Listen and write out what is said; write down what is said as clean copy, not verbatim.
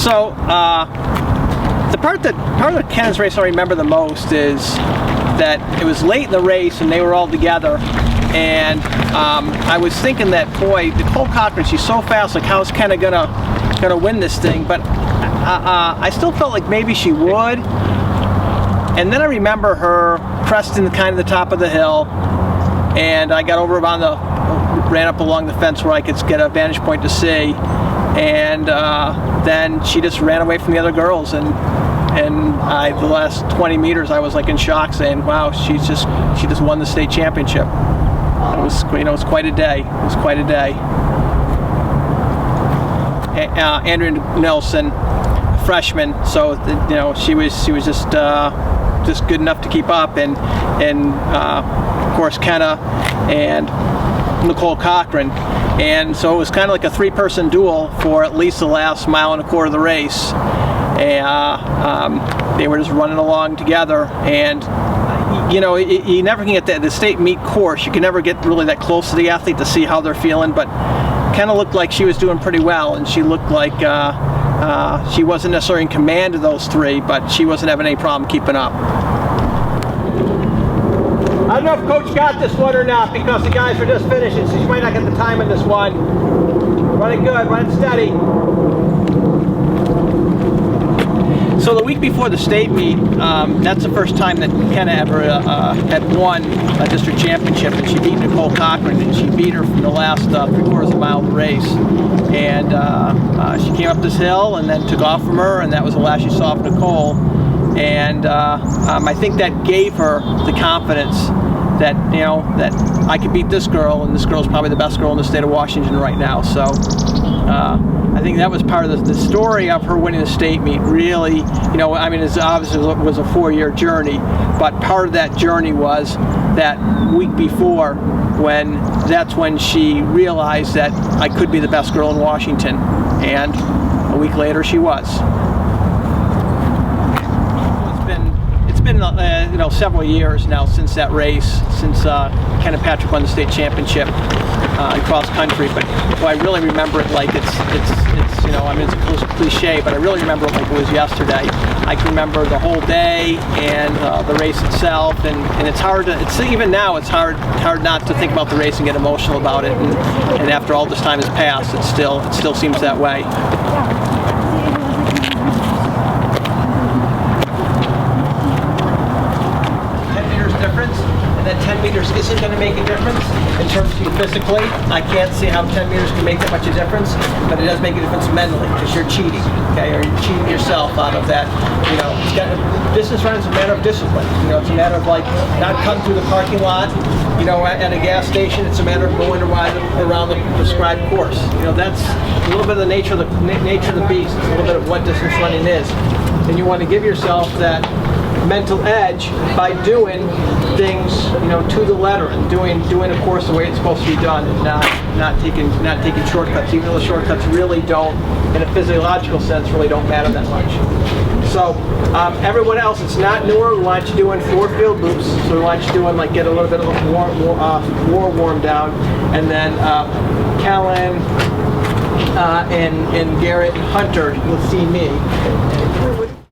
So the part of Kenna's race I remember the most is that it was late in the race and they were all together, and I was thinking that, boy, Nicole Cochran, she's so fast, like how's Kenna gonna win this thing? But I still felt like maybe she would. And then I remember her cresting kind of the top of the hill, and I got over ran up along the fence where I could get a vantage point to see, and then she just ran away from the other girls, and the last 20 meters I was like in shock, saying, wow, she just won the state championship. It was, it was quite a day. It was quite a day. Andrea Nelson, freshman, so she was just good enough to keep up, and of course Kenna and Nicole Cochran, and so it was kind of like a three-person duel for at least the last mile and a quarter of the race. They were just running along together, and you never can get the state meet course. You can never get really that close to the athlete to see how they're feeling, but Kenna looked like she was doing pretty well, and she looked like she wasn't necessarily in command of those three, but she wasn't having any problem keeping up. I don't know if Coach got this one or not, because the guys are just finishing, so she might not get the time in this one. Run it good, run it steady. So the week before the state meet, that's the first time that Kenna ever had won a district championship, and she beat Nicole Cochran, and she beat her from the last 3/4 of a mile of the race. And she came up this hill and then took off from her, and that was the last she saw of Nicole. And I think that gave her the confidence that that I could beat this girl, and this girl's probably the best girl in the state of Washington right now. So I think that was part of the story of her winning the state meet. Really, it's obviously it was a 4-year journey, but part of that journey was that week before, that's when she realized that I could be the best girl in Washington, and a week later she was. It's been several years now since that race, since Kenna Patrick won the state championship in cross country. But I really remember it like it's a cliche, but I really remember it like it was yesterday. I can remember the whole day and the race itself, and it's hard to. Even now, it's hard not to think about the race and get emotional about it. And after all this time has passed, it still seems that way. 10 meters isn't going to make a difference in terms of you physically. I can't see how 10 meters can make that much of a difference, but it does make a difference mentally, because you're cheating, okay, or you're cheating yourself out of that. Distance running is a matter of discipline. It's a matter of like not cutting through the parking lot, at a gas station. It's a matter of going around the prescribed course. That's a little bit of the nature of the beast. It's a little bit of what distance running is, and you want to give yourself that mental edge by doing things to the letter, and doing a course the way it's supposed to be done, and not taking shortcuts, even though the shortcuts really don't, in a physiological sense, really don't matter that much. So everyone else, it's not newer. We want you doing 4 field loops, so we want you doing get a little bit of more warm down, and then Kellen and Garrett and Hunter, you'll see me.